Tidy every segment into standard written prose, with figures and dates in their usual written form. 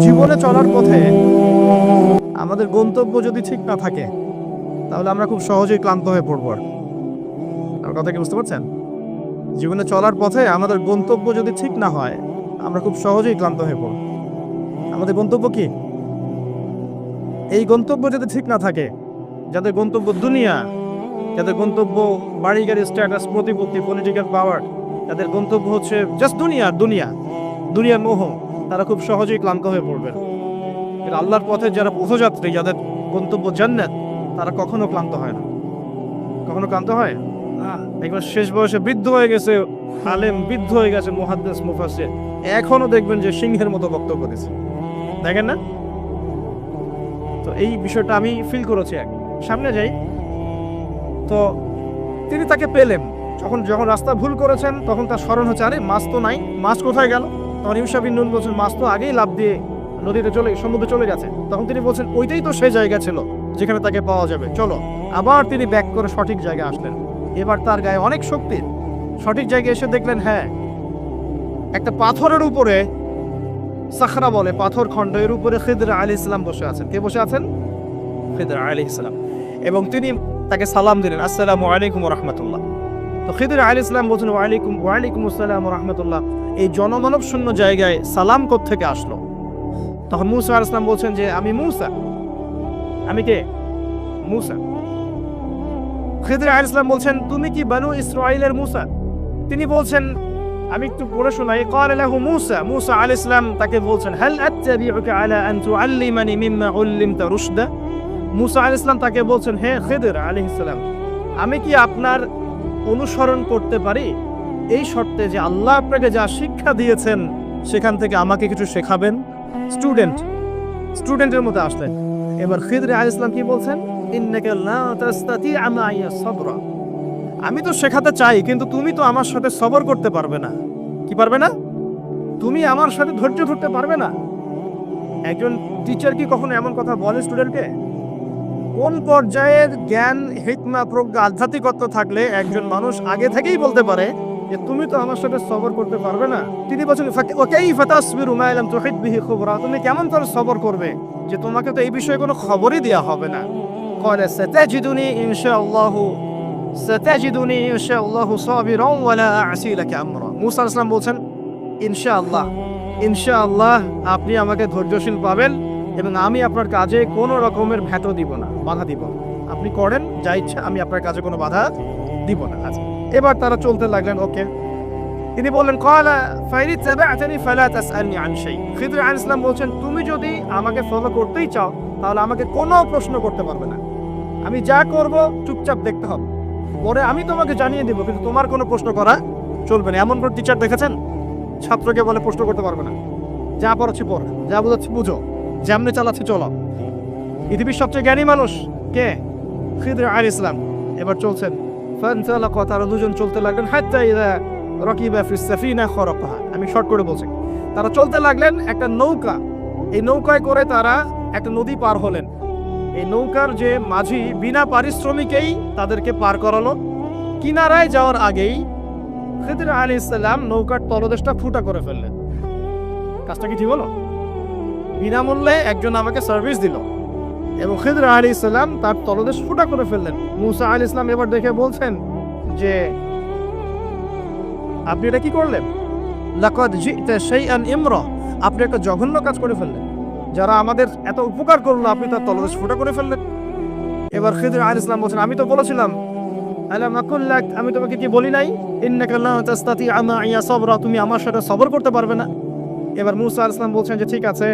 জীবনে চলার পথে আমাদের গন্তব্য যদি ঠিক না থাকে তাহলে আমরা খুব সহজেই ক্লান্ত হয়ে পড়ব। আমার কথা কি বুঝতে পারছেন? জীবনে চলার পথে আমাদের গন্তব্য যদি ঠিক না হয় আমরা খুব সহজেই ক্লান্ত হয়ে পড়ব। আমাদের গন্তব্য কি? এই গন্তব্য যদি ঠিক না থাকে, যাদের গন্তব্য দুনিয়া, যাদের গন্তব্য বাড়ি গাড়ি, স্ট্যাটাস, প্রতিপত্তি, পলিটিক্যাল পাওয়ার, যাদের গন্তব্য হচ্ছে জাস্ট দুনিয়ার মোহ, তারা খুব সহজেই ক্লান্ত হয়ে পড়বে। আল্লাহর পথে যারা পথযাত্রী, যাদের গন্তব্য জান্নাত, তারা কখনো ক্লান্ত হয় না। কখনো ক্লান্ত হয়? একবার শেষ বয়সে বৃদ্ধ হয়ে গেছে আলেম, বৃদ্ধ হয়ে গেছে মুহাদ্দিস, মুফাসসির, এখনো দেখবেন যে সিংহের মতো বক্তব্য দিচ্ছে, দেখেন না? তো এই বিষয়টা আমি ফিল করেছি। সামনে যাই তো তিনি তাকে পেলেন, যখন রাস্তা ভুল করেছেন তখন তার স্মরণ হচ্ছে, আরে মাছ তো নাই, মাছ কোথায় গেল? তখন ইউসা বিন নুন বলছেন, মাছ তো আগেই লাফ দিয়ে সমুদ্রে চলে গেছে। তখন তিনি বলছেন, ওইটাই তো সেই জায়গা ছিল যেখানে তাকে পাওয়া যাবে, চলো। আবার তিনি ব্যাক করে সঠিক জায়গায় আসলেন। এবার তার গায়ে অনেক শক্তি। সঠিক জায়গায় এসে দেখলেন, হ্যাঁ, একটা পাথরের উপরে, সাখরা বলে পাথর খণ্ড, এর উপরে খিদর আলাইহিস সালাম বসে আছেন। কে বসে আছেন? খিদর আলাইহিস সালাম। এবং তিনি তাকে সালাম দিলেন, আসসালামু আলাইকুম ওয়া রাহমাতুল্লাহ। তো খিদর আলাইহিস সালাম বলছেন, ওয়ালাইকুম আসসালাম ওয়া রাহমাতুল্লাহ। এই জনমানব শূন্য জায়গায় সালাম কোত্থেকে আসলো? তখন মূসা আলাইহিস সালাম বলছেন যে, আমি মূসা। আমি কে? মূসা। খিদর আলাইহিস সালাম বলছেন, তুমি কি বনু ইসরাঈলের মূসা? তিনি বলছেন, আমি একটু পড়ে শোনাই। ক্বাল লাহু মূসা, মূসা আলাইহিস সালাম তাকে বলছেন, হাল আত্তাবিউকা আলা আন তুআল্লিমানি মিম্মা উল্লিমতা রুশদা। মূসা আলাইহিস সালাম তাকে বলছেন, হে খিদর আলাইহিস সালাম, আমি কি আপনার অনুসরণ করতে পারি এই শর্তে যে আল্লাহ আপনাকে যা শিক্ষা দিয়েছেন সেখান থেকে আমাকে কিছু শেখাবেন? স্টুডেন্টের মতো আসলেন। এবার খিদর আলাইহিস সালাম কি বলছেন? ইন্নাকা লা তাসতাতি'আ মা'ইয়া সাবরা। আমি তো শেখাতে চাই, কিন্তু তুমি তো আমার সাথে সবর করতে পারবে না। কি পারবে না? তুমি আমার সাথে ধৈর্য ধরতে পারবে না। একজন টিচার কি কখনো এমন কথা বলে স্টুডেন্টকে? কোন পর্যায়ের জ্ঞান, হিকমা, প্রজ্ঞা, আধ্যাত্মিকতা থাকলে একজন মানুষ আগে থেকেই বলতে পারে যে তুমি তো আমার সাথে সবর করতে পারবে না? তিনি বলছেন, কাইফা তাসবিরু মা লাম তুহিত বিহি খুবরা। তুমি কেমন করে সবর করবে যে তোমাকে তো এই বিষয়ে কোনো খবরই দেয়া হবে না? ক্বালা সাতাজিদুনি ইনশাআল্লাহু সাবিরান ওয়া লা আ'সি লাকা আমরা। মূসা আলাইহিস সালাম বলছেন, ইনশাআল্লাহ আপনি আমাকে ধৈর্যশীল পাবেন এবং আমি আপনার কাজে কোনো রকমের ভেটো দিব না, বাধা দিব না। আপনি করেন যা ইচ্ছা, আমি আপনার কাজে কোনো বাধা দিব না। আচ্ছা, এবার তারা চলতে লাগলেন। ওকে, তিনি বললেন, ক্বালা ফাইন তাবা'তানি ফালা তাসআলনি আন শাই। খিদর আলাইহিস সালাম বলছেন, তুমি যদি আমাকে ফলো করতেই চাও তাহলে আমাকে কোনো প্রশ্ন করতে পারবে না। আমি যা করব চুপচাপ দেখতে হবে, পরে আমি তোমাকে জানিয়ে দেব, কিন্তু তোমার কোনো প্রশ্ন করা চলবে না। এমন কোন টিচার দেখেছেন ছাত্রকে বলে প্রশ্ন করতে পারবে না? যা পড়াচ্ছি পড়, যা বোঝাচ্ছি বুঝো, যেমনি চালাচ্ছি চলো। পৃথিবীর সবচেয়ে জ্ঞানী মানুষ কে? খিদর আলাইহিস সালাম। এবার চলছেন, ফানতালাকা, তারা দুজন চলতে লাগলেন, হাত্তা ইযা রাকিবা ফিস সাফিনা খারাকাহা। আমি শর্ট করে বলছি। তারা চলতে লাগলেন একটা নৌকা, এই নৌকায় করে তারা একটা নদী পার হলেন। এই নৌকার যে মাঝি বিনা পারিশ্রমিকেই তাদেরকে পার করালো। কিনারায় যাওয়ার আগেই খিদর আলাইহিস সালাম নৌকার তলদেশটা ফুটা করে ফেললেন। কাজটা কি ঠিক হলো? বিনামূল্যে একজন আমাকে সার্ভিস দিল এবং খিদর আলাইহিস সালাম তার তলদেশ ফুটা করে ফেললেন। মূসা আলাইহিস সালাম এবার দেখে বলছেন যে, আপনি এটা কি করলেন? লাকাদ জি'তা শাইআন ইমরা। আপনি একটা জঘন্য কাজ করে ফেললেন। যারা আমাদের এত উপকার করলো আপনি তার তলদেশ ফুটা করে ফেললেন। এবার খিদর আলাইহিস সালাম বলছেন, আমি তো বলেছিলাম, আলাম আকুল লাক, আমি তোমাকে কি বলি নাই, ইন্নাকা লা তাসতাতি'আ মা'ইয়া সাবরা, তুমি আমার সাথে সবর করতে পারবে না? এবার মূসা আলাইহিস সালাম বলছেন যে, ঠিক আছে,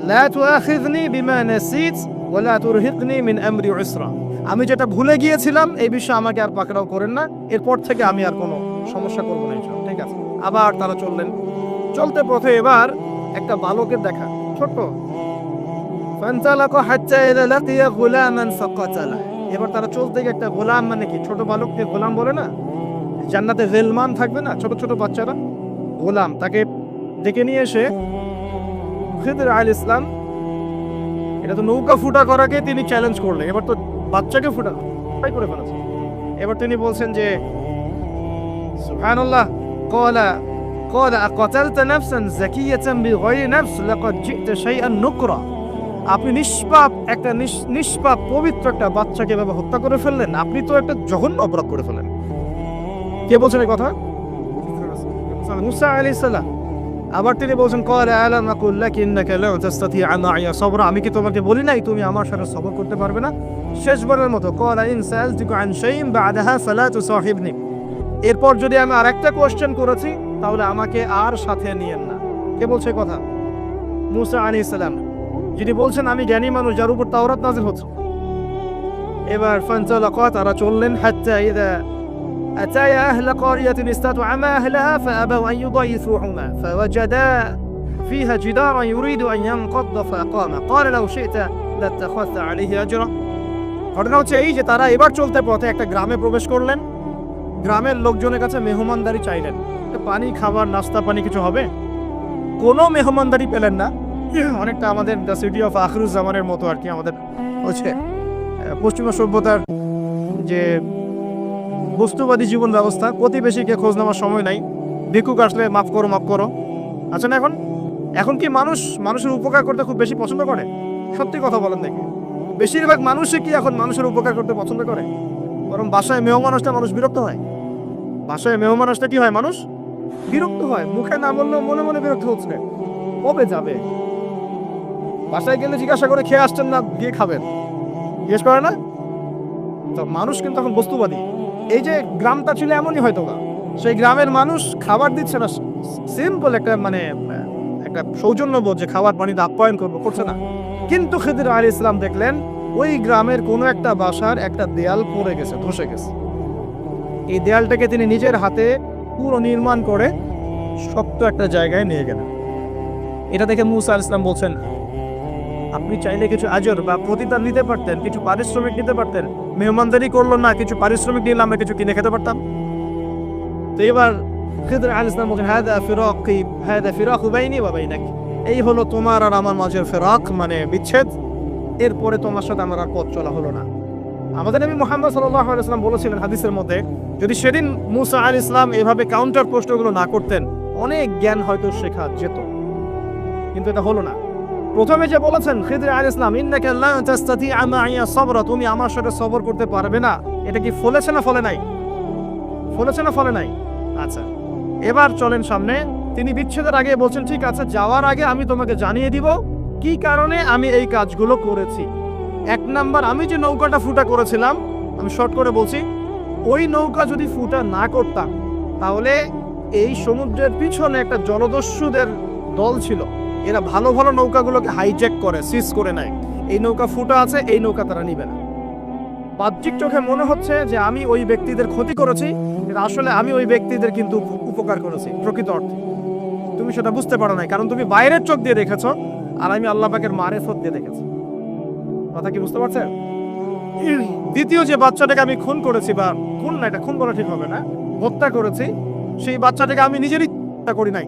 লা তুআখিযনি বিমা নাসিত ওয়া লা তুরহিকনি মিন আমরি উসরা। আমি যেটা ভুলে গিয়েছিলাম এই বিষয়ে আমাকে আর পাকড়াও করেন না, এরপর থেকে আমি আর কোনো সমস্যা করব না ইনশাআল্লাহ। ঠিক আছে। আবার তারা চললেন। চলতে পথে এবার একটা বালকের দেখা, ছোট। ফানতালাকা হাত্তা ইযা লাকিয়া গুলামান ফাকাতালা। এবার তারা চলতে গিয়ে একটা গোলাম, মানে কি ছোট বালককে গোলাম বলে না? জান্নাতে গিলমান থাকবে না, ছোট ছোট বাচ্চারা, গোলাম, তাকে ডেকে নিয়ে এসে খিদর আলাইহিস সালাম, এটা তো নৌকা ফুটা করাকে তিনি চ্যালেঞ্জ করলেন, এবার তো বাচ্চাকে ফুটা করে ফেলেছে। এবার তিনি বলছেন যে, সুবহানাল্লাহ, قال أقتلت نفسا زكية بغير نفس لقد جئت شيئا نكرا। আপনি নিষ্পাপ পবিত্র একটা বাচ্চাকে এভাবে হত্যা করে ফেললেন, আপনি তো একটা জঘন্য অপরাধ করে ফেললেন। কে বলছেন এই কথা? মুসা আলাইহিস সালাম। আবার তিনি বলছেন ক্বালা আলাম আকুল লাকা ইন্নাকা লা তাসতাতি'আ মা'ইয়া সাবরা, আমি কি তোমাকে বলি নাই তুমি আমার সাথে সবর করতে পারবে না? শেষবারের মতো ক্বালা ইন সাআলতুকা আন শাইইন বা'দাহা ফালা তুসাহিবনি, এরপর যদি আমি আরেকটা কোশ্চেন করেছি তাহলে আমাকে আর সাথে নিয়েন না। কে বলছে কথা? মুসা আলাইহিস সালাম, যিনি বলছেন আমি জ্ঞানী মানুষ যার উপর তাওরাত নাযিল হচ্ছে। এবার ফানতালাকা, তারা চললেন হাত্তা ইযা أتايا أهل قرية استطعما أهلها فأبوا أن يضيفوهما فوجدا فيها جدارا يريد أن ينقض فأقامه قال لو شئت لاتخذت عليه أجرا। ঘটনা হচ্ছে এই যে তারা এবার চলতে পথে একটা গ্রামে প্রবেশ করলেন, গ্রামের লোকজনের কাছে মেহমানদারি চাইলেন, পানি খাবার নাস্তা পানি কিছু হবে, কোনো মেহমানদারি পেলেন না। অনেকটা আমাদের দ্য সিটি অফ আখরুজ্জামানের মতো আর কি, আমাদের হচ্ছে পশ্চিমা সভ্যতার যে বস্তুবাদী জীবন ব্যবস্থা, প্রতিবেশীকে খোঁজ নেওয়ার সময় নাই, ভিক্ষুক আসলে মাফ করো। আচ্ছা না, এখন কি মানুষের উপকার করতে খুব বেশি পছন্দ করে? সত্যি কথা বলেন দেখি, বেশিরভাগ মানুষই কি এখন মানুষের উপকার করতে পছন্দ করে? বরং বাসায় মেহমান আসলে মানুষ বিরক্ত হয়। বাসায় মেহমান আসলে কি হয়? মানুষ বিরক্ত হয়, মুখে না বললেও মনে মনে বিরক্ত হচ্ছে। কবে যাবে? বাসায় গেলে জিজ্ঞাসা করে খেয়ে আসছেন না, গিয়ে খাবেন, জিজ্ঞেস করে না তো। মানুষ কিন্তু এখন বস্তুবাদী। এই যে গ্রামটা ছিল এমনই হয়তো, সেই গ্রামের মানুষ খাবার দিচ্ছে না, সিম্পল একটা সৌজন্যবোধ যে খাবার পানিতে আপ্যায়ন করছে না। কিন্তু খিদির আলাইহিস সালাম দেখলেন ওই গ্রামের কোনো একটা বাসার একটা দেয়াল পড়ে গেছে, ধসে গেছে। এই দেয়ালটাকে তিনি নিজের হাতে পুরো নির্মাণ করে শক্ত একটা জায়গায় নিয়ে গেলেন। এটা দেখে মুসা আলাইহিস সালাম বলছেন, আপনি চাইলে কিছু আজর বা প্রতিদান নিতে পারতেন, কিছু পারিশ্রমিক নিতে পারতেন। মেহমানদারি করলো না, কিছু পারিশ্রমিক নিলে আমরা কিছু কিনে খেতে পারতাম। তো এবার খিদর আলাইহিস সালাম বলেন, হাদা ফিরাকু বাইনি ওয়া বাইনাক, এই হলো তোমার আর আমার মাঝের ফিরাক, মানে বিচ্ছেদ। এরপরে তোমার সাথে আমার আর পথ চলা হলো না। আমাদের নবী মুহাম্মদ সাল্লাল্লাহু আলাইহি ওয়াসাল্লাম বলেছিলেন হাদিসের মধ্যে, যদি সেদিন মুসা আলাইহিস সালাম এভাবে কাউন্টার প্রশ্নগুলো না করতেন, অনেক জ্ঞান হয়তো শেখা যেত, কিন্তু এটা হলো না। প্রথমে যে বলেছেন খিদর আলাইহিস সালাম, ইন্নাকা লা তাসতাতি'আ মা'ইয়া সাবরা, তুমি আমার সাথে সবর করতে পারবে না, এটা কি ফলেছে না ফলে নাই? ফলেছে না ফলে নাই? আচ্ছা, এবার চলেন সামনে। তিনি বিচ্ছেদের আগে বলছেন, ঠিক আছে, যাওয়ার আগে আমি তোমাকে জানিয়ে দিব কি কারণে আমি এই কাজগুলো করেছি। এক নাম্বার, আমি যে নৌকাটা ফুটা করেছিলাম, আমি শর্ট করে বলছি, ওই নৌকা যদি ফুটা না করতাম তাহলে এই সমুদ্রের পিছনে একটা জলদস্যুদের দল ছিল, এরা ভালো ভালো নৌকাগুলোকে হাইজ্যাক করে, সিজ করে নেয়। এই নৌকা ফুটা আছে, এই নৌকা তারা নিবে না। বাহ্যিক চোখে মনে হচ্ছে যে আমি ওই ব্যক্তিদের ক্ষতি করেছি, কিন্তু আসলে আমি ওই ব্যক্তিদের কিন্তু উপকার করেছি প্রকৃত অর্থে। তুমি সেটা বুঝতে পারো নাই, কারণ তুমি বাইরের চোখ দিয়ে দেখেছো, আর আমি আল্লাহ পাকের মারেফত দিয়ে দেখেছি। কথা কি বুঝতে পারছেন? দ্বিতীয় যে বাচ্চাটাকে আমি খুন করেছি, বা খুন না, এটা খুন বলা ঠিক হবে না, হত্যা করেছি, সেই বাচ্চাটাকে আমি নিজেরই হত্যা করি নাই,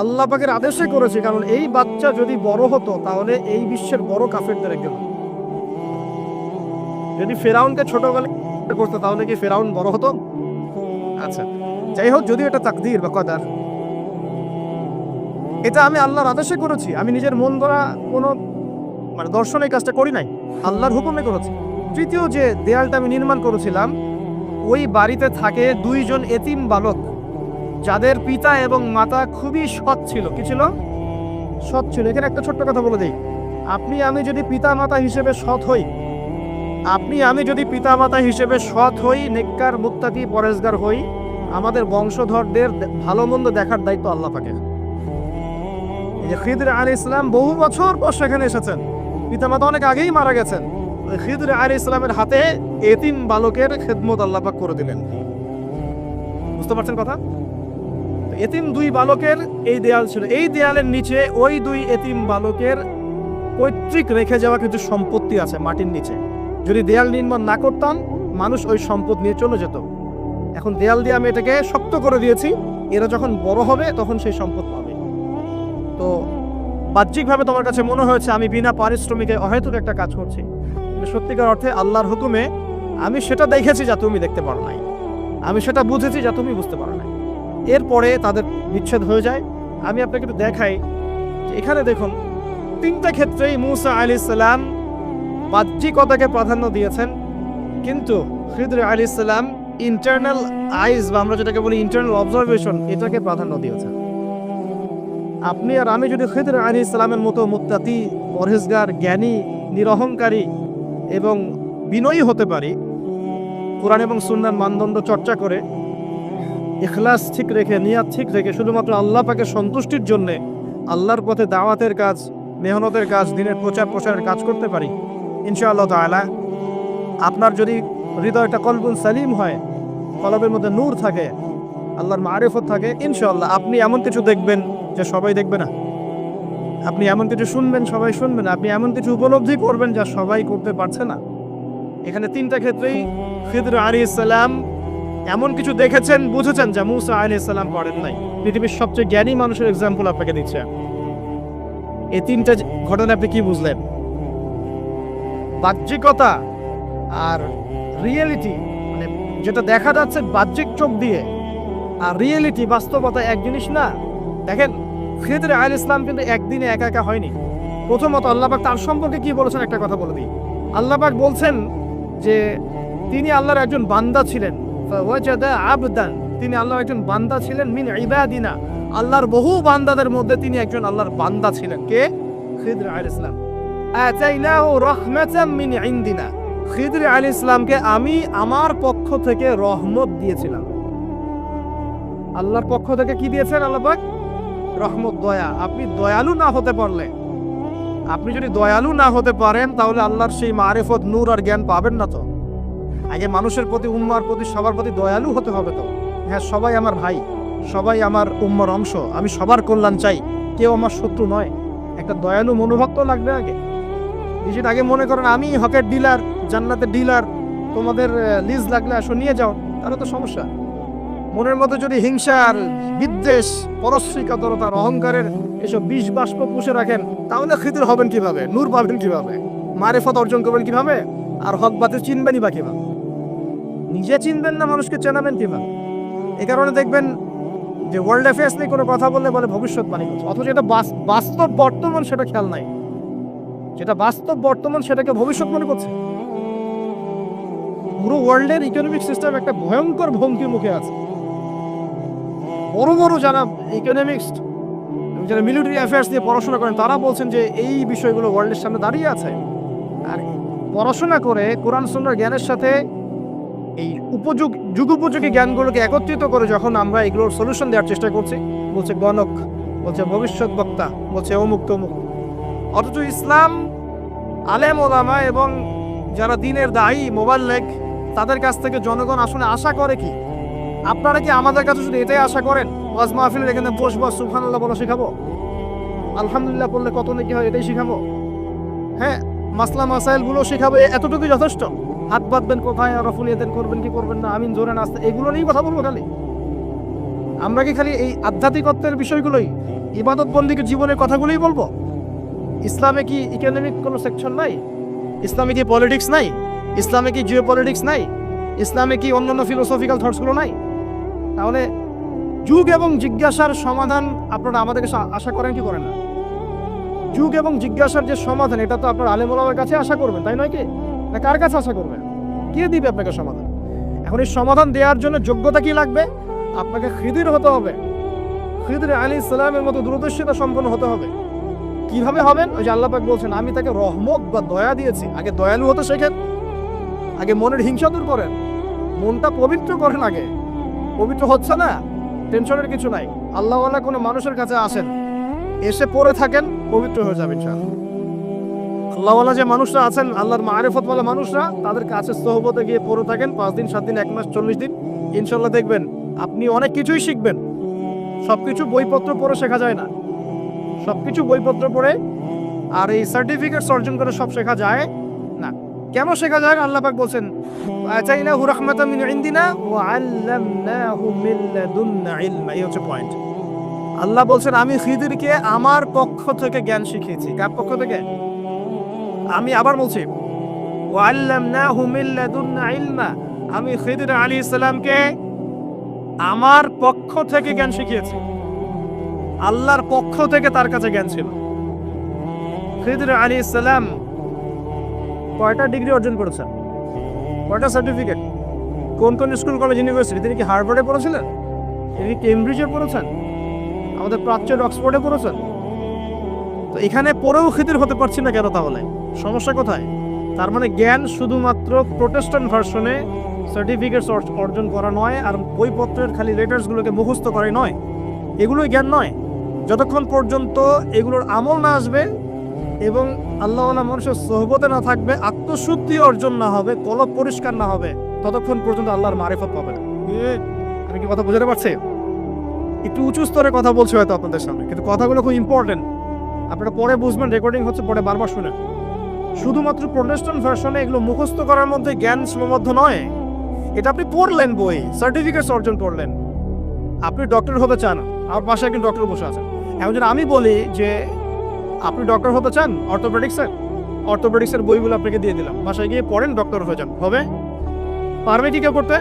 আল্লাহ পাকের আদেশে করেছি। কারণ এই বাচ্চা যদি বড় হতো তাহলে এই বিশ্বের বড় কাফেরদের একজন। যদি ফেরাউনকে ছোটবেলায় করতো তাহলে কি ফেরাউন বড় হতো? আচ্ছা, যাই হোক, যদি এটা তাকদীর বা কদার, এটা আমি আল্লাহর আদেশে করেছি, আমি নিজের মন দ্বারা কোনো দর্শনের কাজটা করি নাই, আল্লাহর হুকুমে করেছি। তৃতীয় যে দেয়ালটা আমি নির্মাণ করেছিলাম, ওই বাড়িতে থাকে দুইজন এতিম বালক, যাদের পিতা এবং মাতা খুবই সৎ ছিল। কি ছিল? সৎ ছিল। এখানে একটা ছোট্ট কথা বলে দিই, আমি যদি পিতা মাতা হিসেবে সৎ হই, নেককার মুত্তাকি পরেজগার হই, আমাদের বংশধরদের ভালো মন্দ দেখার দায়িত্ব আল্লাহ পাকের। এই যে খিদর আলাইহিস সালাম বহু বছর পর সেখানে এসেছেন, পিতামাতা অনেক আগেই মারা গেছেন, খিদর আলাইহিস সালামের হাতে এতিম বালকের খেদমত আল্লাহ পাক করে দিলেন। বুঝতে পারছেন কথা? এতিম দুই বালকের এই দেয়াল ছিল, এই দেয়ালের নিচে ওই দুই এতিম বালকের পৈতৃক রেখে যাওয়া কিছু সম্পত্তি আছে মাটির নিচে। যদি দেয়াল নির্মাণ না করতাম, মানুষ ওই সম্পদ নিয়ে চলে যেত। এখন দেয়াল দিয়ে আমি এটাকে শক্ত করে দিয়েছি, এরা যখন বড় হবে তখন সেই সম্পদ পাবে। তো বাহ্যিকভাবে তোমার কাছে মনে হয়েছে আমি বিনা পারিশ্রমিকে অহেতুক একটা কাজ করছি, কিন্তু সত্যিকার অর্থে আল্লাহর হুকুমে আমি সেটা দেখেছি যা তুমি দেখতে পারো নাই, আমি সেটা বুঝেছি যা তুমি বুঝতে পারো নাই। এরপরে তাদের বিচ্ছেদ হয়ে যায়। আমি আপনাকে একটু দেখাই যে এখানে দেখুন 3টা ক্ষেত্রেই মূসা আলাইহিস সালাম বাহ্যিকতাকে প্রাধান্য দিয়েছেন, কিন্তু খিদর আলাইহিস সালাম ইন্টারনাল আইজ বা আমরা যেটাকে বলি ইন্টারনাল অবজারভেশন, এটাকে প্রাধান্য দিয়েছেন। আপনি আর আমি যদি খিদর আলাইহিস সালামের মতো মুত্তাকি, পরহেজগার, জ্ঞানী, নিরহংকারী এবং বিনয়ী হতে পারি, কোরআন এবং সুন্নাহর মানদণ্ড চর্চা করে ইখলাস ঠিক রেখে, নিয়াত ঠিক রেখে শুধুমাত্র আল্লাহ পাকের সন্তুষ্টির জন্য আল্লাহর পথে দাওয়াতের কাজ, মেহনতের কাজ, দিনের প্রচারের কাজ করতে পারি, ইনশাআল্লাহ তাআলা আপনার যদি হৃদয়টা কলবুন সালিম হয়, কলবের মধ্যে নূর থাকে, আল্লাহর মারিফত থাকে, ইনশাআল্লাহ আপনি এমন কিছু দেখবেন যে সবাই দেখবে না। আপনি এমন কিছু শুনবেন সবাই শুনবে না। আপনি এমন কিছু উপলব্ধি করবেন যা সবাই করতে পারছে না। এখানে 3টা ক্ষেত্রেই খিদর আলাইহিস সালাম এমন কিছু দেখেছেন, বুঝেছেন যা মূসা আলাইহিস সালাম করেন নাই। পৃথিবীর সবচেয়ে জ্ঞানী মানুষের এক্সাম্পল আপনাকে দিচ্ছে। এই 3টা ঘটনা আপনি কি বুঝলেন? বাহ্যিকতা আর রিয়েলিটি, মানে যেটা দেখা যাচ্ছে বাহ্যিক চোখ দিয়ে, আর রিয়েলিটি বাস্তবতা এক জিনিস না। দেখেন খিদর আলাইহিস সালাম কিন্তু একদিনে একা একা হয়নি। প্রথমত আল্লাহ পাক তার সম্পর্কে কি বলেছেন একটা কথা বলে দিই। আল্লাহ পাক বলছেন যে তিনি আল্লাহর একজন বান্দা ছিলেন, ফাওয়াজাদা আবদান, তিনি আল্লাহর একজন বান্দা ছিলেন, মিন ইবাদিনা, আল্লাহর বহু বান্দাদের মধ্যে তিনি একজন আল্লাহর বান্দা ছিলেন। কে? খিদর আলাইহিস সালাম। আতাইনাহু রাহমাতাম মিন ইনদিনা, খিদর আলাইহিস সালামকে আমি আমার পক্ষ থেকে রহমত দিয়েছিলাম। আল্লাহর পক্ষ থেকে কি দিয়েছেন আল্লাহ পাক? রহমত, দয়া। আপনি দয়ালু না হতে পারলে, আপনি যদি দয়ালু না হতে পারেন তাহলে আল্লাহর সেই মারিফত, নূর আর জ্ঞান পাবেন না। তো আগে মানুষের প্রতি, উম্মার প্রতি, সবার প্রতি দয়ালু হতে হবে। তো হ্যাঁ, সবাই আমার ভাই, সবাই আমার উম্মার অংশ, আমি সবার কল্যাণ চাই, কেউ আমার শত্রু নয়। একটা দয়ালু মনোভাব তো লাগবে আগে। নিজের আগে মনে করেন আমি হকের ডিলার, জান্নাতের ডিলার, তোমাদের লিজ লাগলে আসো নিয়ে যাও, তাহলে তো সমস্যা। মনের মধ্যে যদি হিংসা আর বিদ্বেষ, পরশ্রীকাতরতার, অহংকারের এসব বিষ বাষ্প পুষে রাখেন, তাহলে খিদর হবেন কিভাবে? নূর পাবেন কিভাবে? মারিফত অর্জন করবেন কিভাবে? আর হক বাতিল চিনবেনই বা কিভাবে? নিজে চিনবেন না, মানুষকে চেনাবেন কিভাবে? এই কারণে দেখবেন যে ওয়ার্ল্ড অ্যাফেয়ার্স নিয়ে কোনো কথা বললে বলে ভবিষ্যৎবাণী করছে, অথচ এটা বাস্তব বর্তমান, সেটা খেয়াল নাই। যেটা বাস্তব বর্তমান সেটাকে ভবিষ্যৎ মনে করছে। পুরো ওয়ার্ল্ডের ইকোনমিক সিস্টেম একটা ভয়ঙ্কর ভঙ্গির মুখে আছে। বড় বড় যারা ইকোনমিক্সট, যারা মিলিটারি অ্যাফেয়ার্স নিয়ে পড়াশোনা করেন, তারা বলছেন যে এই বিষয়গুলো ওয়ার্ল্ডের সামনে দাঁড়িয়ে আছে। আর পড়াশোনা করে কোরআন সুন্নাহর জ্ঞানের সাথে এই যুগোপযোগী জ্ঞানগুলোকে একত্রিত করে যখন আমরা এগুলোর সলিউশন দেওয়ার চেষ্টা করছি, বলছে গণক, বলছে ভবিষ্যৎ বক্তা, বলছে অমুক তমুক। অথচ ইসলাম, আলেম ওলামা এবং যারা দিনের দায়ী, মোবাল্লেগ, তাদের কাছ থেকে জনগণ আসলে আশা করে কি? আপনারা কি আমাদের কাছে শুধু এটাই আশা করেন ওয়াজ মাহফিলের এখানে বসবো, সুবহানাল্লাহ বলা শেখাবো, আলহামদুলিল্লাহ বললে কত নাকি হয় এটাই শেখাবো, হ্যাঁ মাসলা মাসাইলগুলো শেখাবো, এতটুকুই যথেষ্ট? হাত বাঁধবেন কোথায়, রফুলিয়াতেন করবেন কি করবেন না, আমিন জোরে নাস্তা, এগুলো নিয়েই কথা বলবো খালি? আমরা কি খালি এই আধ্যাত্মিকত্বের বিষয়গুলোই, ইবাদত বন্দিকে জীবনের কথাগুলোই বলবো? ইসলামে কি ইকোনমিক কোনো সেকশন নাই? ইসলামে কি পলিটিক্স নাই? ইসলামে কি জিও পলিটিক্স নাই? ইসলামে কি অন্যান্য ফিলোসফিক্যাল থটসগুলো নাই? তাহলে যুগ এবং জিজ্ঞাসার সমাধান আপনারা আমাদের কাছে আশা করেন কি করেন না? যুগ এবং জিজ্ঞাসার যে সমাধান, এটা তো আপনার আলেম ওলামার কাছে আশা করবেন, তাই নয় কি? না কার কাছে আশা করবেন? কে দিবে আপনাকে সমাধান? এখন এই সমাধান দেওয়ার জন্য যোগ্যতা কি লাগবে? আপনাকে খিদির হতে হবে, খিদর আলাইহিস সালামের মতো দূরদর্শিতা সম্পন্ন হতে হবে। কিভাবে হবেন? ওই যে আল্লাহ পাক বলছেন আমি তাকে রহমত বা দয়া দিয়েছি। আগে দয়ালু হতে শেখেন, আগে মনের হিংসা দূর করেন, মনটা পবিত্র করেন। আগে পবিত্র হচ্ছে না, টেনশনের কিছু নাই। আল্লাহওয়ালা কোনো মানুষের কাছে আসেন, এসে পড়ে থাকেন, পবিত্র হয়ে যাবেন ইনশাআল্লাহ। আল্লাহওয়ালা যে মানুষরা আছেন, আল্লাহর মারিফতওয়ালা মানুষরা, তাদের কাছে সোহবতে গিয়ে পড়ে থাকেন 5 দিন 7 দিন 1 মাস 40 দিন, ইনশাআল্লাহ দেখবেন আপনি অনেক কিছুই শিখবেন। সবকিছু বইপত্র পড়ে শেখা যায় না, সবকিছু বইপত্র পড়ে আর এই সার্টিফিকেট অর্জন করে সব শেখা যায় না। কেন শেখা যায়? আল্লাহ পাক বলছেন আতাইনাহু রাহমাতাম মিন ইনদিনা ওয়া আল্লামনাহু মিন লাদুন্না ইলমা। এই হচ্ছে পয়েন্ট। আল্লাহ বলছেন আমি খিদিরকে আমার পক্ষ থেকে জ্ঞান শিখিয়েছি। কার পক্ষ থেকে? আমি আবার বলছি ওয়া আল্লামনাহু মিন লাদুন্না ইলমা, আমি খিদির আলাইহিস সালামকে আমার পক্ষ থেকে জ্ঞান শিখিয়েছি, আল্লাহর পক্ষ থেকে তার কাছে জ্ঞান ছিল। খিদর আলাইহিস সালাম কয়টা ডিগ্রি অর্জন করেছেন, কয়টা সার্টিফিকেট, কোন কোন স্কুল কলেজ ইউনিভার্সিটি? তিনি কি হার্ভার্ডে পড়েছিলেন? তিনি কি কেমব্রিজে পড়েছেন? আমাদের প্রাচ্যের অক্সফোর্ডে পড়েছেন? তো এখানে পড়েও খিদির হতে পারছি না কেন? তাহলে সমস্যা কোথায়? তার মানে জ্ঞান শুধুমাত্র প্রোটেস্ট্যান্ট ভার্সনে সার্টিফিকেটস অর্জন করা নয়, আর বইপত্রের খালি লেটার্সগুলোকে মুখস্থ করাই নয়, এগুলোই জ্ঞান নয়। যতক্ষণ পর্যন্ত এগুলোর আমল না আসবে এবং আল্লাহওয়ালা মানুষের সোহবতে না থাকবে, আত্মশুদ্ধি অর্জন না হবে, কলব পরিষ্কার না হবে, ততক্ষণ পর্যন্ত আল্লাহর মারিফত পাবে না। আমি কি কথা বুঝতে পারছি? একটু উঁচু স্তরে কথা বলছি হয়তো আপনাদের সামনে, কিন্তু কথাগুলো খুব ইম্পর্টেন্ট। আপনারা পরে বুঝবেন, রেকর্ডিং হচ্ছে, পরে বারবার শুনেন। শুধুমাত্র প্রোটেস্ট্যান্ট ভার্সনে এগুলো মুখস্থ করার মধ্যে জ্ঞান সীমাবদ্ধ নয়। এটা আপনি পড়লেন, বই সার্টিফিকেটস অর্জন করলেন, আপনি ডক্টর হতে চান, আমার পাশে একজন ডক্টর বসে আছেন। এখন যদি আমি বলি যে আপনি ডক্টর হতে চান অর্থোপেডিক্সের বইগুলো আপনাকে দিয়ে দিলাম, বাসায় গিয়ে পড়েন, ডক্টর হয়ে যান, হবে? পারবে কি কেউ করতে?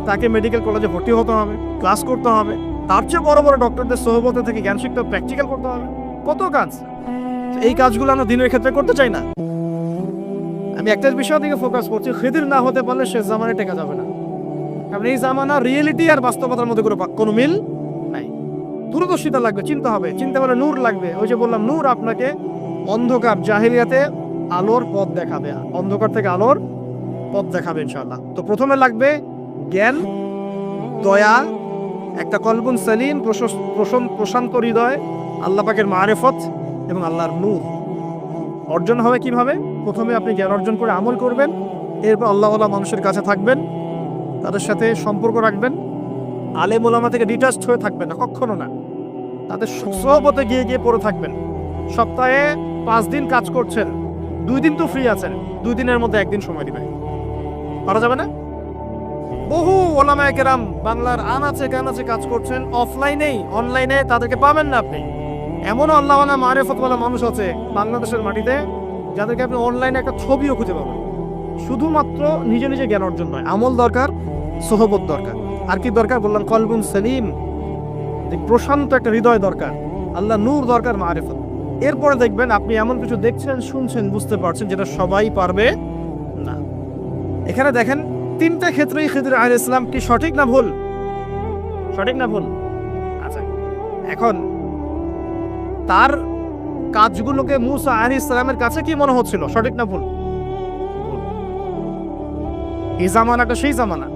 তাকে মেডিকেল কলেজে ভর্তি হতে হবে, ক্লাস করতে হবে, তার চেয়ে বড় বড় ডক্টরদের সোহবতে থেকে জ্ঞান শিখতে হবে, প্র্যাকটিক্যাল করতে হবে, কত কাজ। এই কাজগুলো আমরা দিনের ক্ষেত্রে করতে চাই না। আমি একটা বিষয় দিকে ফোকাস করছি, খিদির না হতে পারলে সে জামানে টেকা যাবে না। কারণ এই জামানা রিয়েলিটি আর বাস্তবতার মধ্যে কোনো মিল নাই। দূরদর্শিতা লাগবে, চিন্তা হবে, চিন্তা করে নূর লাগবে। ওই যে বললাম, নূর আপনাকে অন্ধকার জাহিলিয়াতে আলোর পথ দেখাবে, অন্ধকার থেকে আলোর পথ দেখাবে ইনশাআল্লাহ। তো প্রথমে লাগবে জ্ঞান, দয়া, একটা কলবুন সালিম, প্রশান্ত হৃদয়, আল্লাহ পাকের মারিফত এবং আল্লাহর নূর। অর্জন হবে কিভাবে? প্রথমে আপনি জ্ঞান অর্জন করে আমল করবেন, এরপর আল্লাহওয়ালা মানুষের কাছে থাকবেন, তাদের সাথে সম্পর্ক রাখবেন, আলেম ওলামা থেকে ডিটাচড হয়ে থাকবেন না, কখনো না। তাদের সোহবতে গিয়ে গিয়ে পড়ে থাকবেন। সপ্তাহে 5 দিন কাজ করছেন, 2 দিন তো ফ্রি আছেন, 2 দিনের মধ্যে 1 দিন সময় দিবেন, পারা যাবে না? বহু ওলামায়ে কেরাম বাংলার আনাচে কানাচে কাজ করছেন, অফলাইনেই, অনলাইনে তাদেরকে পাবেন না আপনি। এমন আল্লাহওয়ালা মারিফতওয়ালা মানুষ আছে বাংলাদেশের মাটিতে, যাদেরকে আপনি অনলাইনে একটা ছবিও খুঁজে পাবেন। শুধুমাত্র নিজে নিজে জ্ঞান অর্জন নয়, আমল দরকার, সোহবত দরকার। আর কি দরকার? বললাম কলবুন সালিম, প্রশান্ত একটা হৃদয় দরকার, আল্লাহ নূর দরকার, মারিফত। এরপরে দেখবেন আপনি এমন কিছু দেখছেন, শুনছেন, বুঝতে পারছেন যেটা সবাই পারবে না। এখানে দেখেন 3টে ক্ষেত্রেই খিদর আলাইহিস সালাম কি সঠিক না ভুল? সঠিক না ভুল? আচ্ছা, এখন তার কাজগুলোকে মূসা আলাইহিস সালামের কাছে কি মনে হচ্ছিল, সঠিক না ভুল? এই জামানাটা সেই জামানা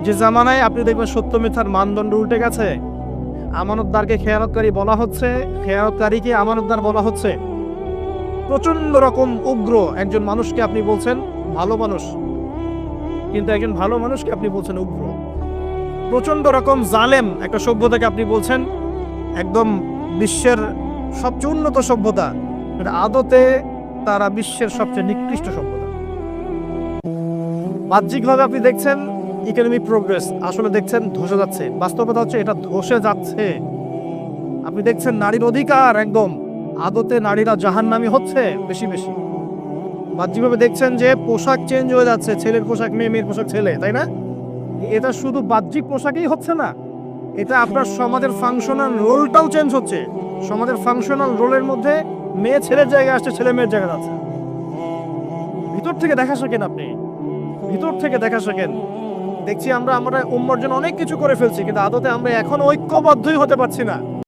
যে জামানায় আপনি দেখবেন সত্য মিথ্যার মানদণ্ড উল্টে গেছে। আমানতদারকে খেয়ানতকারী বলা হচ্ছে, খেয়ানতকারীকে আমানতদার বলা হচ্ছে। প্রচন্ড রকম উগ্র একজন মানুষকে আপনি বলছেন ভালো মানুষ, কিন্তু একজন ভালো মানুষকে আপনি বলছেন উগ্র। প্রচন্ড রকম জালেম একটা সভ্যতাকে আপনি বলছেন একদম বিশ্বের সবচেয়ে উন্নত সভ্যতা, আদতে তারা বিশ্বের সবচেয়ে নিকৃষ্ট সভ্যতা। বাহ্যিকভাবে আপনি দেখছেন ইকোনমিক প্রোগ্রেস, আসলে দেখছেন ধসে যাচ্ছে। বাস্তবতা হচ্ছে এটা ধসে যাচ্ছে। আপনি দেখছেন নারীর অধিকার একদম, আদতে নারীরা জাহান্নামী হচ্ছে বেশি বেশি। বাহ্যিকভাবে দেখছেন যে পোশাক চেঞ্জ হয়ে যাচ্ছে, ছেলের পোশাক মেয়ে, মেয়ের পোশাক ছেলে, তাই না? এটা শুধু বাহ্যিক পোশাকেই হচ্ছে না, এটা আপনার সমাজের ফাংশনাল রোলটাও চেঞ্জ হচ্ছে। সমাজের ফাংশনাল রোলের মধ্যে মেয়ে ছেলের জায়গায় আসছে, ছেলে মেয়ের জায়গায় আছে। ভিতর থেকে দেখা শেখেন, আপনি ভিতর থেকে দেখা শেখেন। দেখছি আমরা উম্মার জন্য অনেক কিছু করে ফেলছি, কিন্তু আদতে আমরা এখন ঐক্যবদ্ধই হতে পারছি না।